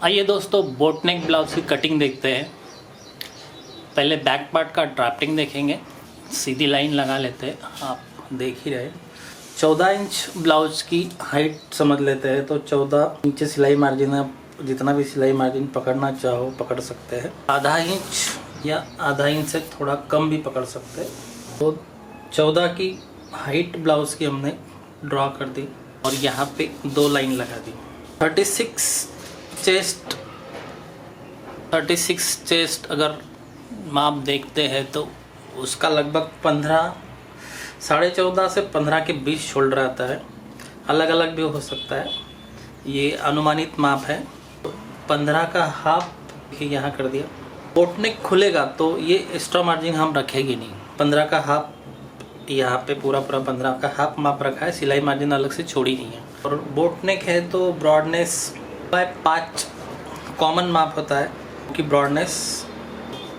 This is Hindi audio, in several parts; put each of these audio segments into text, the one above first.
आइए दोस्तों, बोट नेक ब्लाउज की कटिंग देखते हैं। पहले बैक पार्ट का ड्राफ्टिंग देखेंगे। सीधी लाइन लगा लेते हैं, आप देख ही रहे। 14 इंच ब्लाउज की हाइट समझ लेते हैं, तो 14 इंच सिलाई मार्जिन, आप जितना भी सिलाई मार्जिन पकड़ना चाहो पकड़ सकते हैं। आधा इंच या आधा इंच से थोड़ा कम भी पकड़ सकते हैं। तो 14 की हाइट ब्लाउज की हमने ड्रॉ कर दी और यहाँ पे 2 लाइन लगा दी। 36 चेस्ट अगर माप देखते हैं तो उसका लगभग 14.5 से 15 के बीच शोल्डर आता है। अलग अलग भी हो सकता है, ये अनुमानित माप है। 15 का हाफ यहाँ कर दिया। बोट नेक खुलेगा तो ये एक्स्ट्रा मार्जिन हम रखेगी नहीं। 15 का हाफ यहाँ पे पूरा 15 का हाफ माप रखा है, सिलाई मार्जिन अलग से छोड़ी नहीं है। और बोट नेक है तो ब्रॉडनेस बाय 5 कॉमन माप होता है, कि ब्रॉडनेस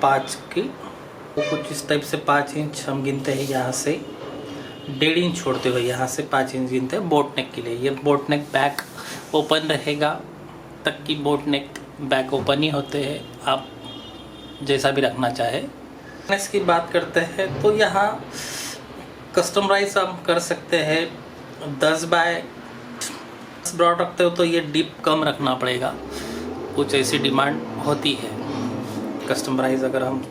5 की तो कुछ इस टाइप से 5 इंच हम गिनते हैं। यहाँ से 1.5 इंच छोड़ते हुए यहाँ से 5 इंच गिनते हैं बोट नेक के लिए। ये बोट नेक बैक ओपन रहेगा, तक की बोट नेक बैक ओपन ही होते हैं, आप जैसा भी रखना चाहे। इसकी बात करते हैं तो यहाँ कस्टमाइज हम कर सकते हैं। 10 बाय 10 ब्रॉड रखते हो तो ये डीप कम रखना पड़ेगा, कुछ ऐसी डिमांड होती है। कस्टमाइज अगर हम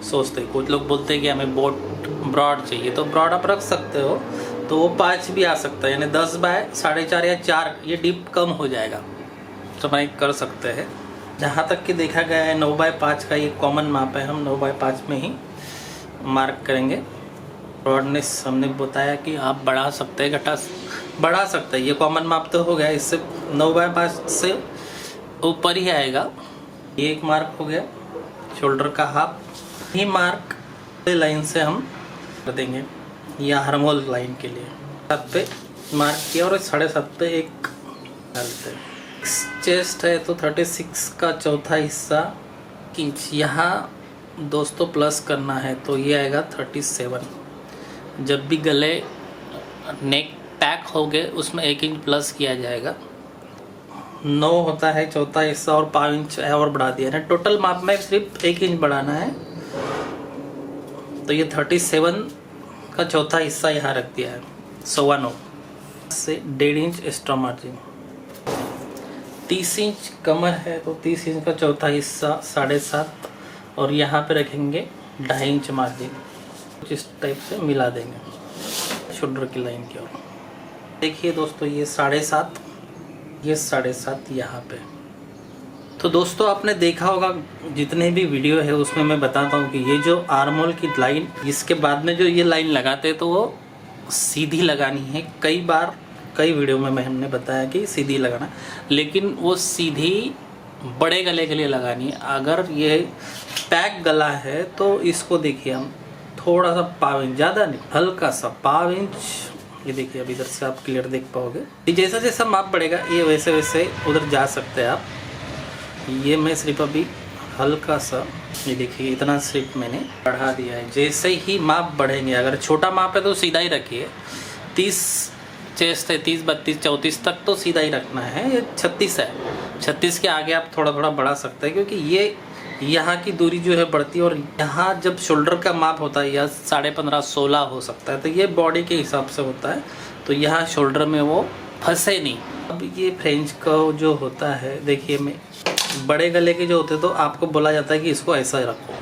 सोचते हैं, कुछ लोग बोलते हैं कि हमें बोट ब्रॉड चाहिए, तो ब्रॉड आप रख सकते हो, तो वो 5 भी आ सकता है, यानी 10 बाय 4.5 या 4 ये डीप कम हो जाएगा, कस्टमाइज कर सकते हैं। जहाँ तक कि देखा गया है 9 बाय 5 का ये कॉमन माप है, हम 9 बाय 5 में ही मार्क करेंगे। ब्रॉडनेस हमने बताया कि आप बढ़ा सकते हैं, बढ़ा सकते हैं, ये कॉमन माप तो हो गया। इससे 9 बाय 5 से ऊपर ही आएगा। ये एक मार्क हो गया शोल्डर का हाफ। ये मार्क लाइन से हम कर देंगे, या आर्महोल लाइन के लिए 7 पे मार्क किया और 7.5 पे एक डालते हैं। चेस्ट है तो 36 का चौथा हिस्सा इंच यहाँ दोस्तों प्लस करना है, तो ये आएगा 37। जब भी गले नेक पैक हो गए उसमें 1 इंच प्लस किया जाएगा। 9 होता है चौथा हिस्सा और 5 इंच और बढ़ा दिया है। टोटल माप में सिर्फ 1 इंच बढ़ाना है, तो ये 37 का चौथा हिस्सा यहाँ रख दिया है। 9.25 से 1.5 इंच एक्स्ट्रा मार्जिन। 30 इंच कमर है तो 30 इंच का चौथा हिस्सा 7.5 और यहाँ पे रखेंगे 2.5 इंच मार्जिन। कुछ इस टाइप से मिला देंगे शोल्डर की लाइन की ओर। देखिए दोस्तों, ये 7.5, ये 7.5 यहाँ पे। तो दोस्तों आपने देखा होगा जितने भी वीडियो है उसमें मैं बताता हूँ कि ये जो आर्महोल की लाइन, इसके बाद में जो ये लाइन लगाते हैं तो वो सीधी लगानी है। कई वीडियो में हमने बताया कि सीधी लगाना, लेकिन वो सीधी बड़े गले के लिए लगानी है। अगर ये पैक गला है तो इसको देखिए हम थोड़ा सा 5 इंच, ज़्यादा नहीं, हल्का सा 5 इंच। ये देखिए अब इधर से आप क्लियर देख पाओगे। जैसा जैसा माप बढ़ेगा ये वैसे वैसे उधर जा सकते हैं आप। ये मैं सिर्फ अभी हल्का सा, ये देखिए इतना सिर्फ मैंने बढ़ा दिया है। जैसे ही माप बढ़ेंगे, अगर छोटा माप है तो सीधा ही रखिए। 30 चेस्ट है, 30, 32, 34 तक तो सीधा ही रखना है। ये 36 है, 36 के आगे आप थोड़ा थोड़ा बढ़ा सकते हैं, क्योंकि ये यहाँ की दूरी जो है बढ़ती है। और यहाँ जब शोल्डर का माप होता है या 15.5, 16 हो सकता है, तो ये बॉडी के हिसाब से होता है, तो यहाँ शोल्डर में वो फंसे नहीं। अब ये फ्रेंच का जो होता है, देखिए मैं बड़े गले के जो होते हैं तो आपको बोला जाता है कि इसको ऐसा रखो।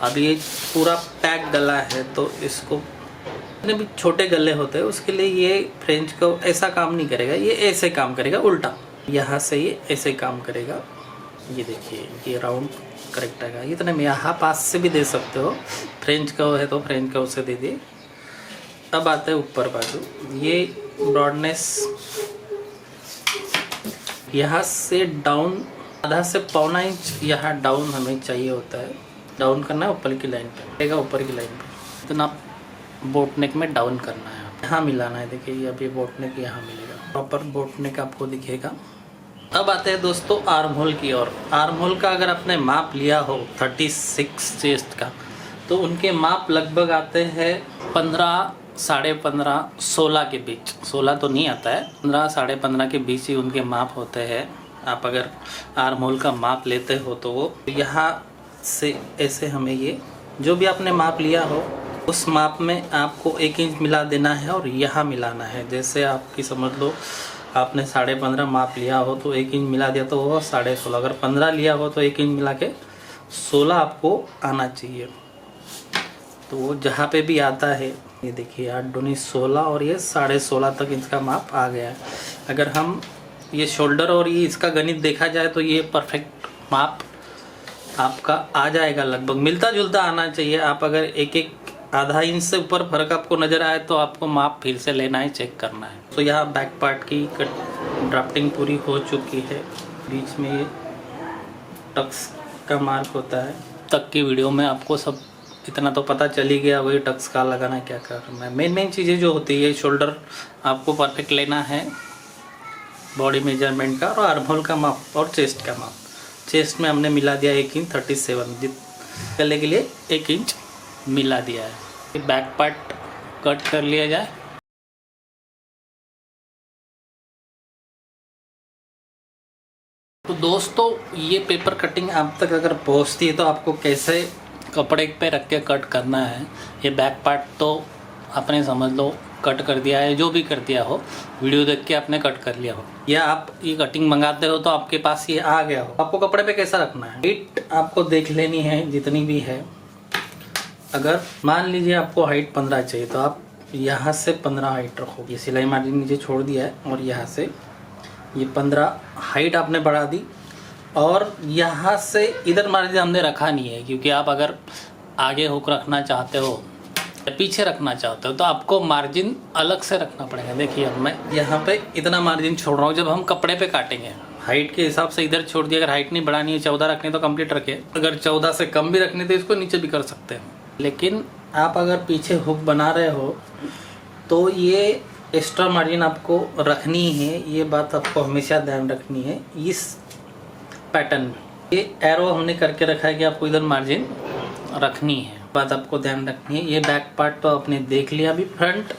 अब ये पूरा पैक गला है तो इसको, जितने भी छोटे गले होते हैं उसके लिए ये फ्रेंच का ऐसा काम नहीं करेगा, ये ऐसे काम करेगा उल्टा। यहाँ से ये ऐसे काम करेगा। ये देखिए ये राउंड करेक्ट आएगा। इतने में यहाँ पास से भी दे सकते हो, फ्रेंच का है तो फ्रेंच का से दे दिए। अब आते हैं ऊपर बाजू। ये ब्रॉडनेस यहाँ से डाउन आधा से 1.25 इंच यहाँ डाउन हमें चाहिए होता है। डाउन करना है ऊपर की लाइन पे, ऊपर की लाइन पे इतना बोट नेक में डाउन करना है, यहाँ मिलाना है। देखिए अभी बोट नेक यहाँ मिलेगा, प्रॉपर बोट नेक आपको दिखेगा। अब आते हैं दोस्तों आर्म होल की ओर। आर्म होल का अगर आपने माप लिया हो 36 चेस्ट का, तो उनके माप लगभग आते हैं 15, 15.5, 16 के बीच। 16 तो नहीं आता है, 15, 15.5 के बीच ही उनके माप होते हैं आप अगर आर्म होल का माप लेते हो तो वो यहाँ से ऐसे हमें ये जो भी आपने माप लिया हो उस माप में आपको 1 इंच मिला देना है और यहाँ मिलाना है। जैसे आपकी समझ लो आपने 15.5 माप लिया हो तो 1 इंच मिला दिया तो वो 16.5। अगर 15 लिया हो तो 1 इंच मिला के 16 आपको आना चाहिए। तो वो जहाँ पे भी आता है ये देखिए 8 दूनी 16 और ये 16.5 तक इसका माप आ गया है। अगर हम ये शोल्डर और ये इसका गणित देखा जाए तो ये परफेक्ट माप आपका आ जाएगा, लगभग मिलता जुलता आना चाहिए। आप अगर एक आधा इंच से ऊपर फर्क आपको नज़र आए तो आपको माप फिर से लेना है, चेक करना है। तो यहाँ बैक पार्ट की ड्राफ्टिंग पूरी हो चुकी है। बीच में ये टक्स का मार्क होता है। तक की वीडियो में आपको सब इतना तो पता चल ही गया, वही टक्स का लगाना है, क्या करना है। मेन चीज़ें जो होती है शोल्डर आपको परफेक्ट लेना है, बॉडी मेजरमेंट का और आर्म होल का माप और चेस्ट का माप। चेस्ट में हमने मिला दिया 1 इंच 37, गले के लिए 1 इंच मिला दिया है। बैक पार्ट कट कर लिया जाए। तो दोस्तों ये पेपर कटिंग आप तक अगर पहुंचती है तो आपको कैसे कपड़े पे रख के कट करना है। ये बैक पार्ट तो आपने समझ लो कट कर दिया है, जो भी कर दिया हो वीडियो देख के आपने कट कर लिया हो, या आप ये कटिंग मंगाते हो तो आपके पास ये आ गया हो। आपको कपड़े पे कैसा रखना है, हाइट आपको देख लेनी है जितनी भी है। अगर मान लीजिए आपको हाइट 15 चाहिए तो आप यहाँ से 15 हाइट रखो। ये सिलाई मार्जिन नीचे छोड़ दिया है और यहाँ से ये 15 हाइट आपने बढ़ा दी और यहाँ से इधर मार्जिन हमने रखा नहीं है, क्योंकि आप अगर आगे हुक रखना चाहते हो या पीछे रखना चाहते हो तो आपको मार्जिन अलग से रखना पड़ेगा। देखिए अब मैं यहाँ पे इतना मार्जिन छोड़ रहा हूँ। जब हम कपड़े पे काटेंगे हाइट के हिसाब से इधर छोड़ दिया। अगर हाइट नहीं बढ़ानी है 14 रखनी तो कंप्लीट रखे, अगर 14 से कम भी रखनी तो इसको नीचे भी कर सकते हैं। लेकिन आप अगर पीछे हुक बना रहे हो तो ये एक्स्ट्रा मार्जिन आपको रखनी है। ये बात आपको हमेशा ध्यान रखनी है। इस पैटर्न में ये एरो हमने करके रखा है कि आपको इधर मार्जिन रखनी है, बात आपको ध्यान रखनी है। ये बैक पार्ट तो आपने देख लिया। अभी फ्रंट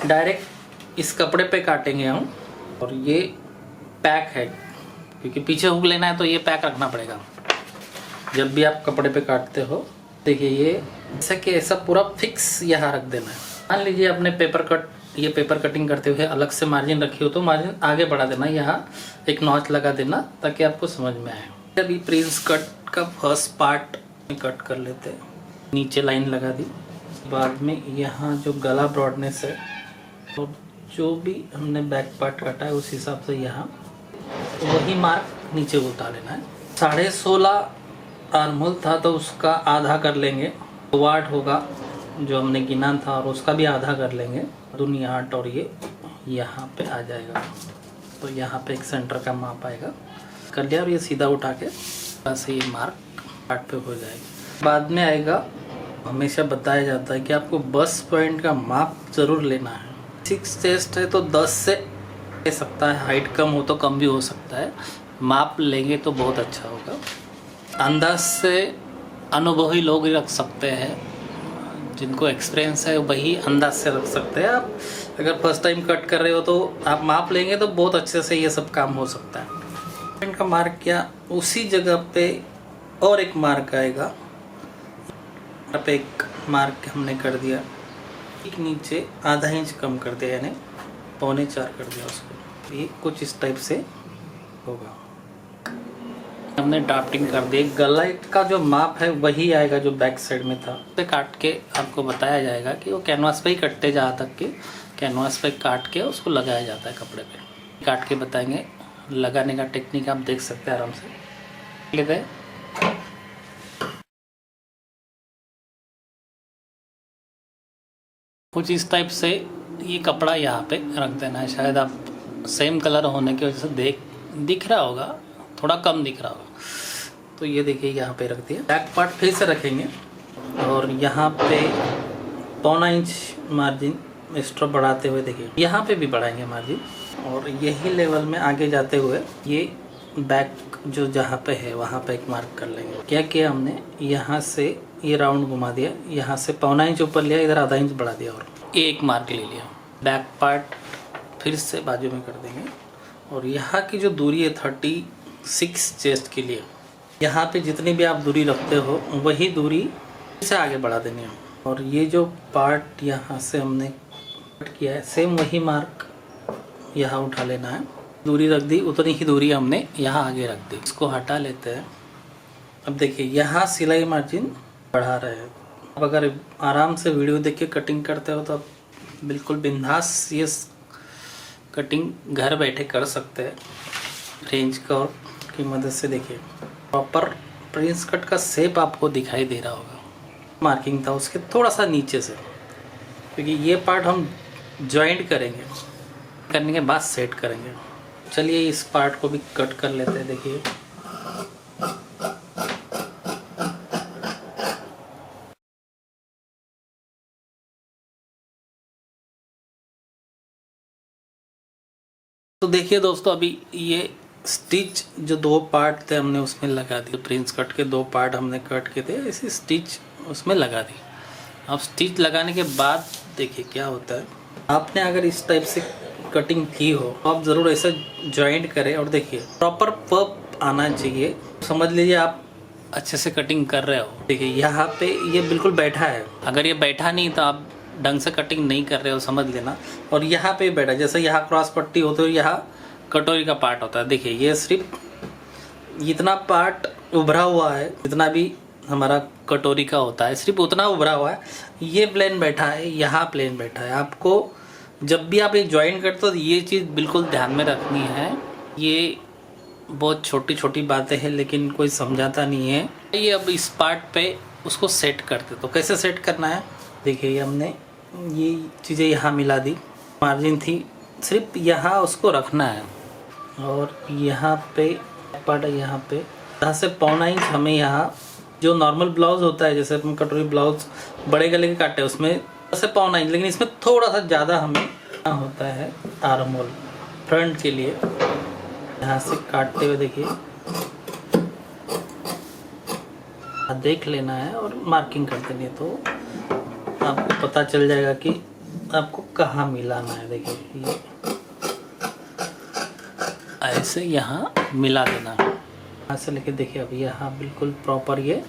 डायरेक्ट इस कपड़े पे काटेंगे हम, और ये पैक है क्योंकि पीछे हुक लेना है तो ये पैक रखना पड़ेगा जब भी आप कपड़े पे काटते हो। देखिए ये ऐसा कि ऐसा पूरा फिक्स यहाँ रख देना है। मान लीजिए आपने पेपर कटिंग करते हुए अलग से मार्जिन रखी हो तो मार्जिन आगे बढ़ा देना, यहाँ एक नॉच लगा देना ताकि आपको समझ में आए। अभी प्रिंस कट का फर्स्ट पार्ट कट कर लेते हैं। नीचे लाइन लगा दी, बाद में यहाँ जो गला ब्रॉडनेस है तो जो भी हमने बैक पार्ट काटा है उस हिसाब से यहाँ वही मार्क नीचे उतार लेना है। 16.5 आर्म होल था तो उसका आधा कर लेंगे, 8 होगा जो हमने गिना था और उसका भी आधा कर लेंगे, दूनी 8 और ये यहाँ पे आ जाएगा। तो यहाँ पे एक सेंटर का माप आएगा, कर लिया और ये सीधा उठा के बस ये मार्क पार्ट पे हो जाएगा। बाद में आएगा, हमेशा बताया जाता है कि आपको बस्ट पॉइंट का माप ज़रूर लेना है। 6 चेस्ट है तो 10 से ले सकता है, हाइट कम हो तो कम भी हो सकता है। माप लेंगे तो बहुत अच्छा होगा। अंदाज से अनुभवी लोग रख सकते हैं, जिनको एक्सपीरियंस है वही अंदाज से रख सकते हैं। आप अगर फर्स्ट टाइम कट कर रहे हो तो आप माप लेंगे तो बहुत अच्छे से ये सब काम हो सकता है। पॉइंट का मार्क क्या, उसी जगह पे और एक मार्क आएगा। यहाँ पे एक मार्क हमने कर दिया, एक नीचे आधा इंच कम कर दिया, यानी 3.25 कर दिया उसको। ये कुछ इस टाइप से होगा। हमने ड्राफ्टिंग कर दी। गला का जो माप है वही आएगा जो बैक साइड में था। पे काट के आपको बताया जाएगा कि वो कैनवास पे ही कटते जहाँ तक कि कैनवास पे काट के उसको लगाया जाता है कपड़े पे। काट के बताएंगे, लगाने का टेक्निक आप देख सकते हैं आराम से। ले गए कुछ इस टाइप से ये कपड़ा यहाँ पे रख देना है। शायद आप सेम कलर होने की वजह से दिख रहा होगा, थोड़ा कम दिख रहा होगा। तो ये देखिए यहाँ पे रख दिया। बैक पार्ट फिर से रखेंगे और यहाँ पे 1.25 इंच मार्जिन एक्स्ट्रा बढ़ाते हुए देखिए यहाँ पे भी बढ़ाएंगे मार्जिन, और यही लेवल में आगे जाते हुए ये बैक जो जहाँ पे है वहाँ पे एक मार्क कर लेंगे। क्या किया हमने, यहाँ से ये राउंड घुमा दिया, यहाँ से 1.25 इंच ऊपर लिया, इधर आधा इंच बढ़ा दिया और एक मार्क ले लिया। बैक पार्ट फिर से बाजू में कर देंगे और यहाँ की जो दूरी है 30 6 चेस्ट के लिए। यहाँ पे जितनी भी आप दूरी रखते हो वही दूरी से आगे बढ़ा देनी है। और ये जो पार्ट यहाँ से हमने कट किया है सेम वही मार्क यहाँ उठा लेना है। दूरी रख दी उतनी ही दूरी हमने यहाँ आगे रख दी। इसको हटा लेते हैं। अब देखिए यहाँ सिलाई मार्जिन बढ़ा रहे हैं। अब अगर आराम से वीडियो देख के कटिंग करते हो तो आप बिल्कुल बिंदास ये कटिंग घर बैठे कर सकते हैं। फ्रेंच कर्व की मदद से देखिए प्रॉपर प्रिंस कट का शेप आपको दिखाई दे रहा होगा। मार्किंग था उसके थोड़ा सा नीचे से, क्योंकि ये पार्ट हम जॉइंट करेंगे, करने के बाद सेट करेंगे। चलिए इस पार्ट को भी कट कर लेते हैं। देखिए तो देखिए दोस्तों, अभी ये स्टिच जो 2 पार्ट थे हमने उसमें लगा दी। प्रिंस कट के 2 पार्ट हमने कट किए थे, ऐसे स्टिच उसमें लगा दी। अब स्टिच लगाने के बाद देखिए क्या होता है। आपने अगर इस टाइप से कटिंग की हो तो आप ज़रूर ऐसा जॉइंट करें। और देखिए प्रॉपर पप आना चाहिए। समझ लीजिए आप अच्छे से कटिंग कर रहे हो। देखिए यहाँ पे ये बिल्कुल बैठा है। अगर ये बैठा नहीं तो आप ढंग से कटिंग नहीं कर रहे हो, समझ लेना। और यहाँ पे बैठा, जैसे यहाँ क्रॉस पट्टी होती है, यहाँ कटोरी का पार्ट होता है। देखिए ये सिर्फ इतना पार्ट उभरा हुआ है, जितना भी हमारा कटोरी का होता है सिर्फ उतना उभरा हुआ है। ये प्लेन बैठा है, यहाँ प्लेन बैठा है। आपको जब भी आप ये ज्वाइन करते हो तो ये चीज़ बिल्कुल ध्यान में रखनी है। ये बहुत छोटी छोटी बातें हैं लेकिन कोई समझाता नहीं है। ये अब इस पार्ट पे उसको सेट करते, तो कैसे सेट करना है देखिए। हमने ये चीज़ें यहाँ मिला दी, मार्जिन थी, सिर्फ यहाँ उसको रखना है। और यहाँ पे पार्ट है, यहाँ पे 10 से पौना इंच हमें यहाँ जो नॉर्मल ब्लाउज होता है, जैसे हम कटोरी ब्लाउज बड़े गले के काटे उसमें 10 से पौना इंच, लेकिन इसमें थोड़ा सा ज़्यादा हमें होता है आर्म होल फ्रंट के लिए। यहाँ से काटते हुए देखिए देख लेना है और मार्किंग कर देनी है, तो आपको पता चल जाएगा कि आपको कहाँ मिलाना है। देखिए ये ऐसे यहाँ मिला देना है। यहाँ से लेके देखिए अब यहाँ बिल्कुल प्रॉपर ये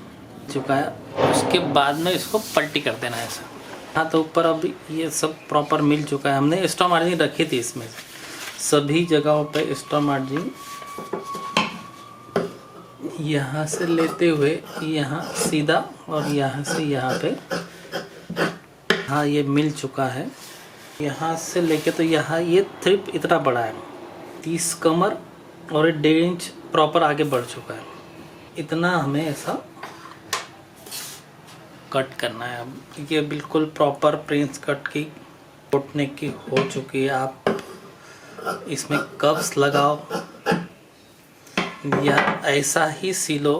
चुका है। उसके बाद में इसको पलटी कर देना है ऐसा। हाँ तो ऊपर अब ये सब प्रॉपर मिल चुका है। हमने एक्स्ट्रा मार्जिन रखी थी इसमें, सभी जगहों पे एक्स्ट्रा मार्जिन यहाँ से लेते हुए यहाँ सीधा और यहाँ से यहाँ पे हाँ ये मिल चुका है। यहाँ से लेके तो यहाँ ये थ्रिप इतना बड़ा है, 30 कमर और 1.5 इंच प्रॉपर आगे बढ़ चुका है। इतना हमें ऐसा कट करना है। अब ये बिल्कुल प्रॉपर प्रिंस कट की बोट नेक की हो चुकी है। आप इसमें कप्स लगाओ या ऐसा ही सिलो,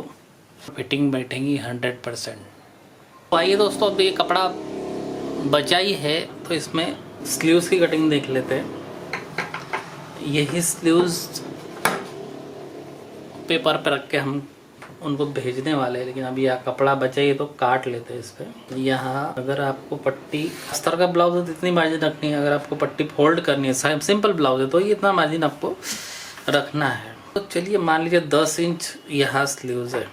फिटिंग बैठेंगी 100%। तो आइए दोस्तों, अब ये कपड़ा बचा ही है तो इसमें स्लीव्स की कटिंग देख लेते हैं। यही स्लीव्स पेपर पे रख के हम उनको भेजने वाले हैं, लेकिन अभी यहाँ कपड़ा बचा ही तो काट लेते हैं इस पर। यहाँ अगर आपको पट्टी अस्तर का ब्लाउज है तो इतनी मार्जिन रखनी है। अगर आपको पट्टी फोल्ड करनी है, सिंपल ब्लाउज है, तो ये इतना मार्जिन आपको रखना है। तो चलिए मान लीजिए 10 इंच यहाँ स्लीव्स है,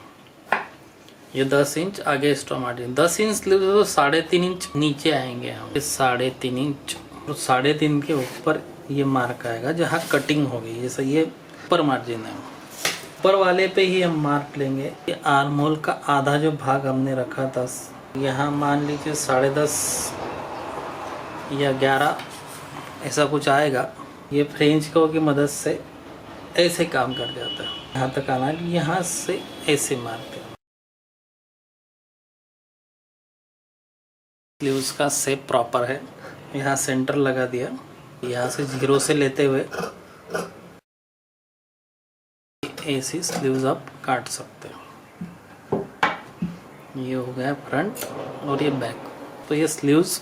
ये 10 इंच आगे एक्स्ट्रा मार्जिन। 10 इंच स्लीव्स है तो 3.5 इंच नीचे आएंगे हम, 3.5 इंच। तो 3.5 के ऊपर ये मार्क आएगा जहाँ कटिंग होगी। जैसे ये ऊपर मार्जिन है, ऊपर वाले पे ही हम मार्क लेंगे। ये आर्म होल का आधा जो भाग हमने रखा था, यहाँ मान लीजिए 10.5 या 11 ऐसा कुछ आएगा। ये फ्रेंच कर्व की मदद से ऐसे काम कर जाता है। यहाँ तक आना है, यहाँ से ऐसे मारते हैं। स्लीव्स का शेप प्रॉपर है, यहाँ सेंटर लगा दिया। यहाँ से 0 से लेते हुए ऐसी स्लीव्स आप काट सकते हो। ये हो गया फ्रंट और ये बैक। तो ये स्लीव्स